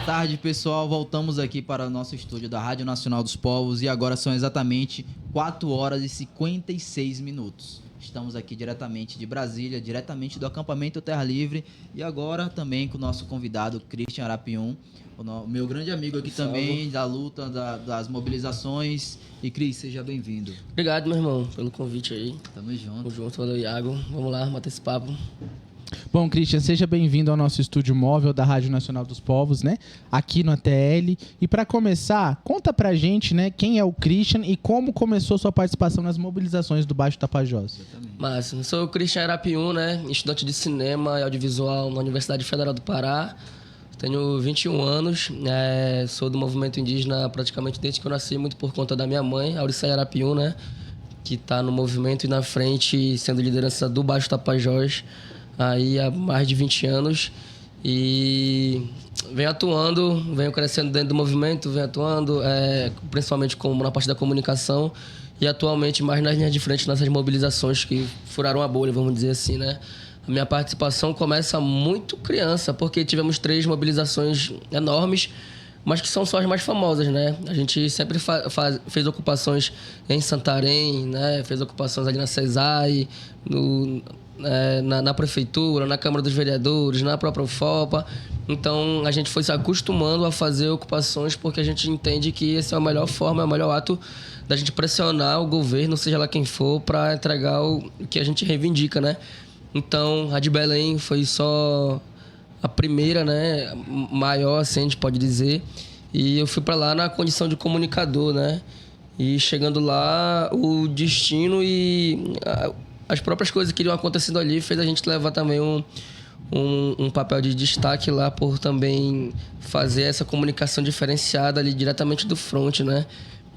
tarde, pessoal. Voltamos aqui para o nosso estúdio da Rádio Nacional dos Povos e agora são exatamente 4 horas e 56 minutos. Estamos aqui diretamente de Brasília, diretamente do acampamento Terra Livre e agora também com o nosso convidado Christian Arapiuns, o meu grande amigo aqui também da luta, das mobilizações. E Cris, seja bem-vindo. Obrigado, meu irmão, pelo convite aí. Tamo junto. Tamo junto, valeu, Iago. Vamos lá, bater esse papo. Bom, Christian, seja bem-vindo ao nosso estúdio móvel da Rádio Nacional dos Povos, né? Aqui no ATL. E para começar, conta pra gente, né, quem é o Christian e como começou sua participação nas mobilizações do Baixo Tapajós. Mas eu sou o Christian Arapiuns, né? Estudante de cinema e audiovisual na Universidade Federal do Pará. Tenho 21 anos, sou do movimento indígena praticamente desde que eu nasci, muito por conta da minha mãe, Auricéia Arapiuns, né? Que está no movimento e na frente, sendo liderança do Baixo Tapajós aí há mais de 20 anos. E venho atuando, venho crescendo dentro do movimento, venho atuando, principalmente na parte da comunicação e atualmente mais nas linhas de frente nessas mobilizações que furaram a bolha, vamos dizer assim, né? A minha participação começa muito criança, porque tivemos 3 mobilizações enormes, mas que são só as mais famosas, né? A gente sempre fez ocupações em Santarém, né? Fez ocupações ali na CESAI, na prefeitura, na Câmara dos Vereadores, na própria UFOPA. Então, a gente foi se acostumando a fazer ocupações porque a gente entende que essa é a melhor forma, é o melhor ato da gente pressionar o governo, seja lá quem for, para entregar o que a gente reivindica, né? Então, a de Belém foi só a primeira, né, maior, assim, a gente pode dizer. E eu fui para lá na condição de comunicador, né? E chegando lá, o destino e as próprias coisas que iriam acontecendo ali fez a gente levar também um papel de destaque lá por também fazer essa comunicação diferenciada ali diretamente do front, né?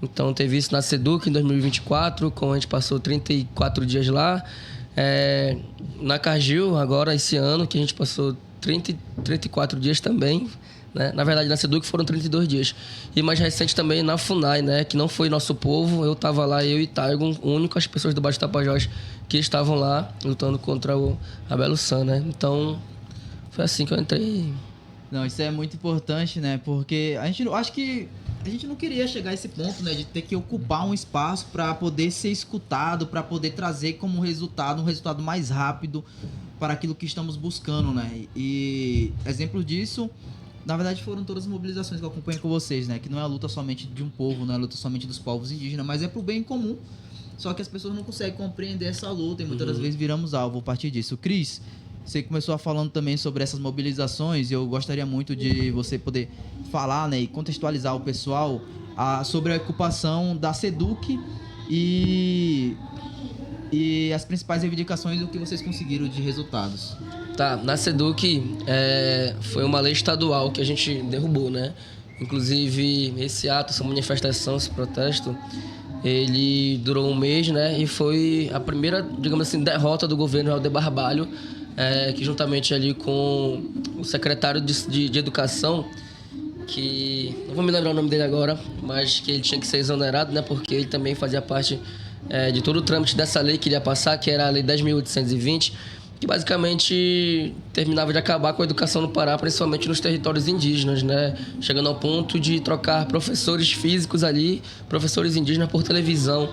Então, teve isso na SEDUC em 2024, como a gente passou 34 dias lá. Na Cargill, agora, esse ano, que a gente passou 34 dias também, né? Na verdade, na SEDUC foram 32 dias. E mais recente também na FUNAI, né? Que não foi nosso povo. Eu estava lá, eu e Taigon, únicas pessoas do Baixo Tapajós que estavam lá lutando contra o Abelo San, né? Então, foi assim que eu entrei. Não, isso é muito importante, né? Porque acho que a gente não queria chegar a esse ponto, né? De ter que ocupar um espaço para poder ser escutado, para poder trazer como resultado um resultado mais rápido para aquilo que estamos buscando, né? E exemplo disso, na verdade, foram todas as mobilizações que eu acompanho com vocês, né? Que não é a luta somente de um povo, não é a luta somente dos povos indígenas, mas é pro bem comum. Só que as pessoas não conseguem compreender essa luta e muitas das vezes viramos alvo a partir disso. Cris, você começou falando também sobre essas mobilizações e eu gostaria muito de você poder falar, né, e contextualizar o pessoal sobre a ocupação da SEDUC e as principais reivindicações do que vocês conseguiram de resultados. Tá, na SEDUC foi uma lei estadual que a gente derrubou, né? Inclusive, esse ato, essa manifestação, esse protesto, ele durou um mês, né? E foi a primeira, digamos assim, derrota do governo Helder Barbalho, que juntamente ali com o secretário de Educação, que não vou me lembrar o nome dele agora, mas que ele tinha que ser exonerado, né? Porque ele também fazia parte de todo o trâmite dessa lei que iria passar, que era a Lei 10.820, que basicamente terminava de acabar com a educação no Pará, principalmente nos territórios indígenas, né? Chegando ao ponto de trocar professores físicos ali, professores indígenas por televisão,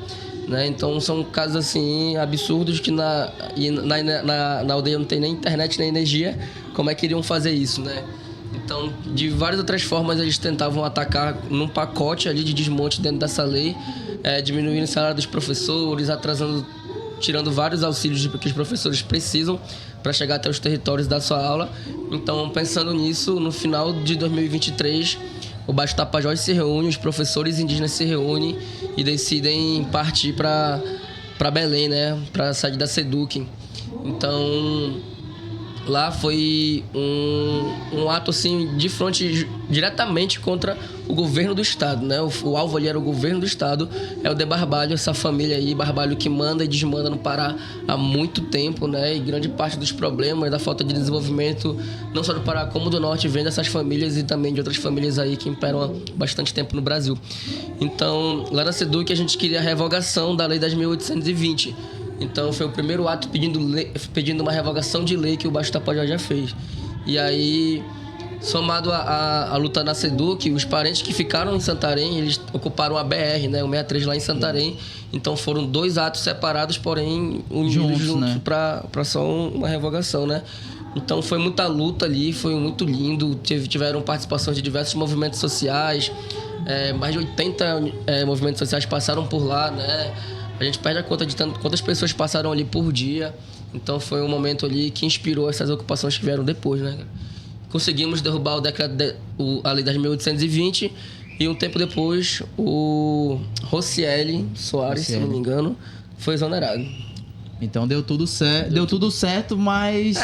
né? Então são casos assim absurdos que na aldeia não tem nem internet nem energia, como é que iriam fazer isso, né? Então, de várias outras formas, eles tentavam atacar num pacote ali de desmonte dentro dessa lei, diminuindo o salário dos professores, tirando vários auxílios que os professores precisam para chegar até os territórios da sua aula. Então, pensando nisso, no final de 2023, o Baixo Tapajós se reúne, os professores indígenas se reúnem e decidem partir para Belém, né? Para a sede da SEDUC. Então, lá foi um ato assim, de frente diretamente contra o governo do estado, né? O alvo ali era o governo do estado, é o de Barbalho, essa família aí, Barbalho, que manda e desmanda no Pará há muito tempo, né? E grande parte dos problemas, da falta de desenvolvimento, não só do Pará como do Norte, vem dessas famílias e também de outras famílias aí que imperam há bastante tempo no Brasil. Então, lá na SEDUC a gente queria a revogação da Lei 10.820. Então, foi o primeiro ato pedindo uma revogação de lei que o Baixo Tapajós já fez. E aí, somado a luta na SEDUC, os parentes que ficaram em Santarém, eles ocuparam a BR, né, o 63 lá em Santarém. Então foram 2 atos separados, porém unidos juntos, né? Pra só uma revogação, né? Então foi muita luta ali, foi muito lindo. Tiveram participação de diversos movimentos sociais, mais de 80 movimentos sociais passaram por lá, né? A gente perde a conta de quantas pessoas passaram ali por dia. Então foi um momento ali que inspirou essas ocupações que vieram depois, né? Conseguimos derrubar o decreto, a Lei 10.820, e um tempo depois o Rocieli Soares, se não me engano, foi exonerado. Então deu tudo certo, mas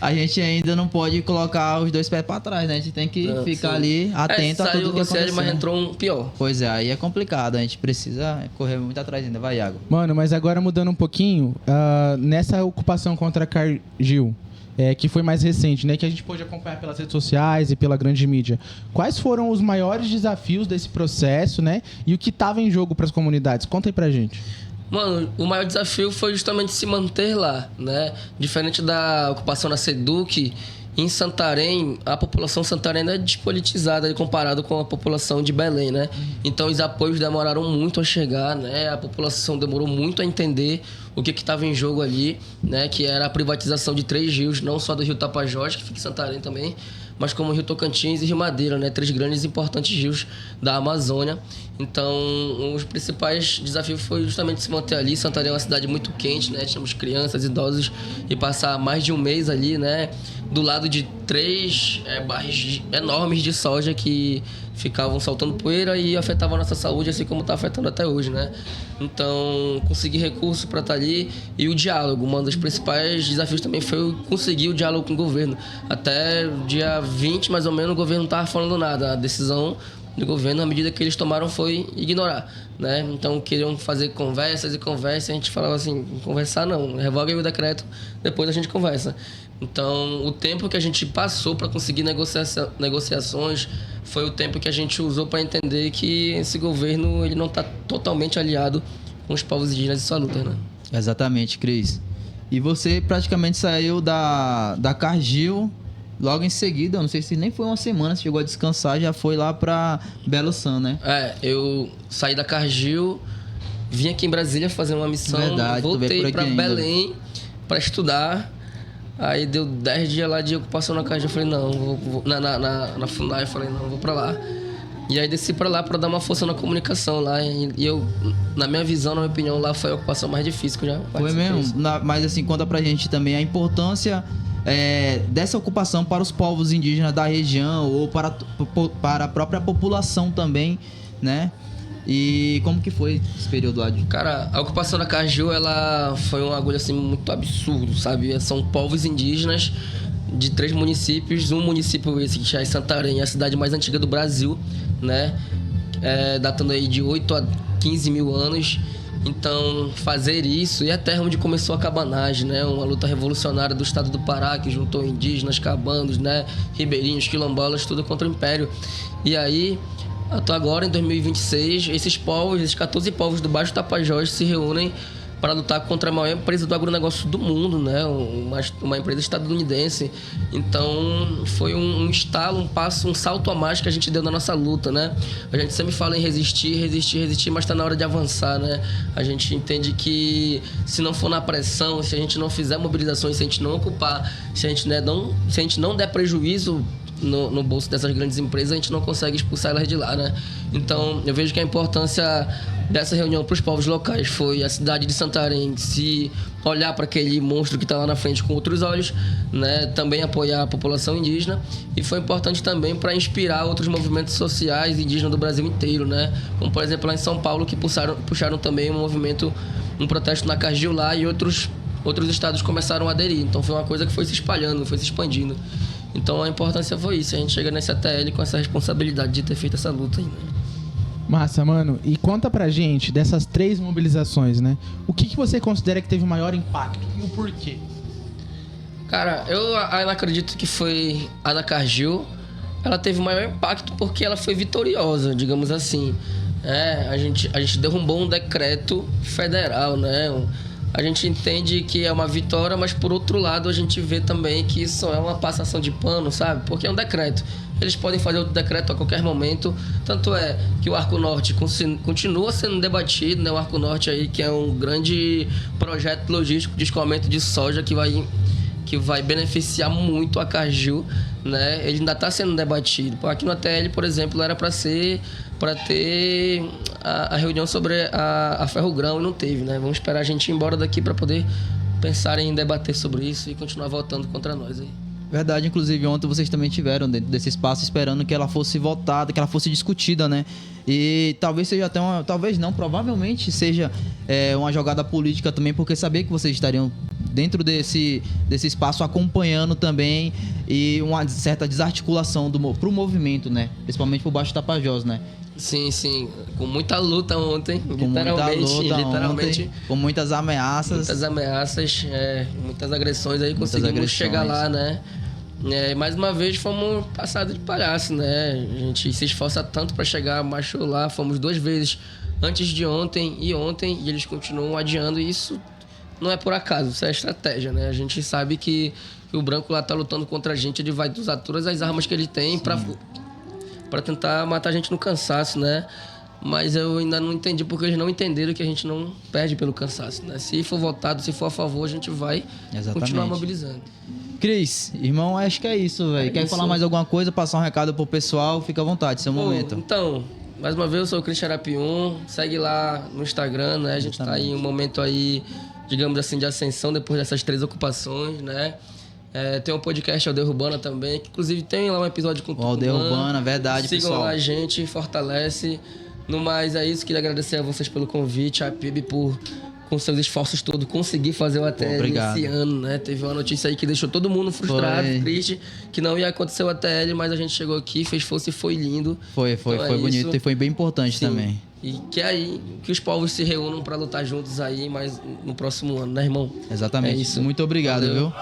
a gente ainda não pode colocar os 2 pés pra trás, né? A gente tem que ficar ali atento a tudo que aconteceu. Saiu o mas entrou um pior. Pois é, aí é complicado, a gente precisa correr muito atrás ainda, vai, Iago. Mano, mas agora mudando um pouquinho, nessa ocupação contra Cargill, que foi mais recente, né? Que a gente pôde acompanhar pelas redes sociais e pela grande mídia. Quais foram os maiores desafios desse processo, né? E o que estava em jogo para as comunidades? Conta aí pra gente. Mano, o maior desafio foi justamente se manter lá, né? Diferente da ocupação na SEDUC, em Santarém, a população santarena é despolitizada comparado com a população de Belém, né? Então os apoios demoraram muito a chegar, né? A população demorou muito a entender o que estava em jogo ali, né? Que era a privatização de 3 rios, não só do Rio Tapajós, que fica em Santarém também, mas como Rio Tocantins e Rio Madeira, né? 3 grandes e importantes rios da Amazônia. Então, os principais desafios foi justamente se manter ali. Santarém é uma cidade muito quente, né? Tínhamos crianças, idosos, e passar mais de um mês ali, né? Do lado de 3 barris enormes de soja que ficavam soltando poeira e afetavam a nossa saúde, assim como está afetando até hoje, né? Então, conseguir recurso para estar ali e o diálogo. Um dos principais desafios também foi conseguir o diálogo com o governo. Até o dia 20, mais ou menos, o governo não estava falando nada. A decisão do governo, à medida que eles tomaram, foi ignorar, né? Então, queriam fazer conversas e conversas, a gente falava assim, conversar não, revoga aí o decreto, depois a gente conversa. Então, o tempo que a gente passou para conseguir negociações foi o tempo que a gente usou para entender que esse governo ele não está totalmente aliado com os povos indígenas e sua luta, né? Exatamente, Cris. E você praticamente saiu da Cargill logo em seguida, não sei se nem foi uma semana, você chegou a descansar, já foi lá para Belo San, né? Eu saí da Cargill, vim aqui em Brasília fazer uma missão, voltei para Belém para estudar. Aí deu 10 dias lá de ocupação na Cargill, eu falei, não, vou na FUNAI, eu falei, não, vou pra lá. E aí desci pra lá pra dar uma força na comunicação lá. E eu, na minha visão, na minha opinião, lá foi a ocupação mais difícil que eu já participei. Foi mesmo? Mas assim, conta pra gente também a importância dessa ocupação para os povos indígenas da região ou para a própria população também, né? E como que foi esse período lá? Cara, a ocupação da Cargill, ela foi um agulho assim muito absurdo, sabe? São povos indígenas de 3 municípios. Um município esse que já é Santarém, é a cidade mais antiga do Brasil, né? Datando aí de 8 a 15 mil anos. Então, fazer isso, e a terra onde começou a cabanagem, né? Uma luta revolucionária do estado do Pará, que juntou indígenas, cabanos, né? Ribeirinhos, quilombolas, tudo contra o Império. E aí, até agora, em 2026, esses 14 povos do Baixo Tapajós se reúnem para lutar contra a maior empresa do agronegócio do mundo, né? Uma empresa estadunidense. Então, foi um estalo, um passo, um salto a mais que a gente deu na nossa luta, né? A gente sempre fala em resistir, mas está na hora de avançar, né? A gente entende que se não for na pressão, se a gente não fizer mobilizações, se a gente não ocupar, se a gente não der prejuízo no bolso dessas grandes empresas, a gente não consegue expulsar elas de lá, né? Então, eu vejo que a importância dessa reunião para os povos locais foi a cidade de Santarém se olhar para aquele monstro que está lá na frente com outros olhos, né? Também apoiar a população indígena, e foi importante também para inspirar outros movimentos sociais indígenas do Brasil inteiro, né? Como, por exemplo, lá em São Paulo, que puxaram também um protesto na Cargill lá, e outros estados começaram a aderir. Então, foi uma coisa que foi se espalhando, foi se expandindo. Então a importância foi isso, a gente chega nesse ATL com essa responsabilidade de ter feito essa luta aí, né? Massa, mano. E conta pra gente dessas 3 mobilizações, né? O que você considera que teve o maior impacto e o porquê? Cara, eu acredito que foi a da Cargill. Ela teve o maior impacto porque ela foi vitoriosa, digamos assim. A gente derrubou um decreto federal, né? a gente entende que é uma vitória, mas por outro lado a gente vê também que isso é uma passação de pano, sabe? Porque é um decreto. Eles podem fazer outro decreto a qualquer momento. Tanto é que o Arco Norte continua sendo debatido, né? O Arco Norte aí, que é um grande projeto logístico de escoamento de soja que vai beneficiar muito a Caju, né? Ele ainda está sendo debatido. Aqui no ATL, por exemplo, era para ter a reunião sobre a Ferrogrão e não teve, né? Vamos esperar a gente ir embora daqui para poder pensar em debater sobre isso e continuar votando contra nós aí. Verdade, inclusive ontem vocês também tiveram dentro desse espaço esperando que ela fosse votada, que ela fosse discutida, né? E talvez seja até talvez não, provavelmente seja uma jogada política também, porque sabia que vocês estariam dentro desse espaço acompanhando também e uma certa desarticulação pro movimento, né? Principalmente por baixo do Tapajós, né? Sim, sim. Com muita luta ontem, literalmente. Com muitas ameaças. Muitas agressões aí, conseguimos chegar lá, né? Mais uma vez fomos passados de palhaço, né? A gente se esforça tanto para chegar, marchou lá, fomos 2 vezes antes de ontem e eles continuam adiando, e isso não é por acaso, isso é estratégia, né? A gente sabe que o branco lá tá lutando contra a gente, ele vai usar todas as armas que ele tem para tentar matar a gente no cansaço, né? Mas eu ainda não entendi porque eles não entenderam que a gente não perde pelo cansaço, né? Se for votado, se for a favor, a gente vai continuar mobilizando. Cris, irmão, acho que é isso, velho. Quer falar mais alguma coisa, passar um recado pro pessoal? Fica à vontade, seu momento. Então, mais uma vez, eu sou o Christian Arapiun. Segue lá no Instagram, né? A gente tá em um momento aí, digamos assim, de ascensão depois dessas 3 ocupações, né? Tem um podcast Aldeia Urbana também, que inclusive tem lá um episódio com o Tucumã. Aldeia Urbana, verdade, Sigam pessoal. Lá a gente, fortalece. No mais, é isso. Queria agradecer a vocês pelo convite, a PIB por, com seus esforços todos, conseguir fazer o ATL esse ano, né? Teve uma notícia aí que deixou todo mundo frustrado, triste, que não ia acontecer o ATL, mas a gente chegou aqui, fez força e foi lindo. Foi bonito e foi bem importante também. E que os povos se reúnam para lutar juntos aí, mas no próximo ano, né, irmão? Exatamente. É isso. Muito obrigado, viu?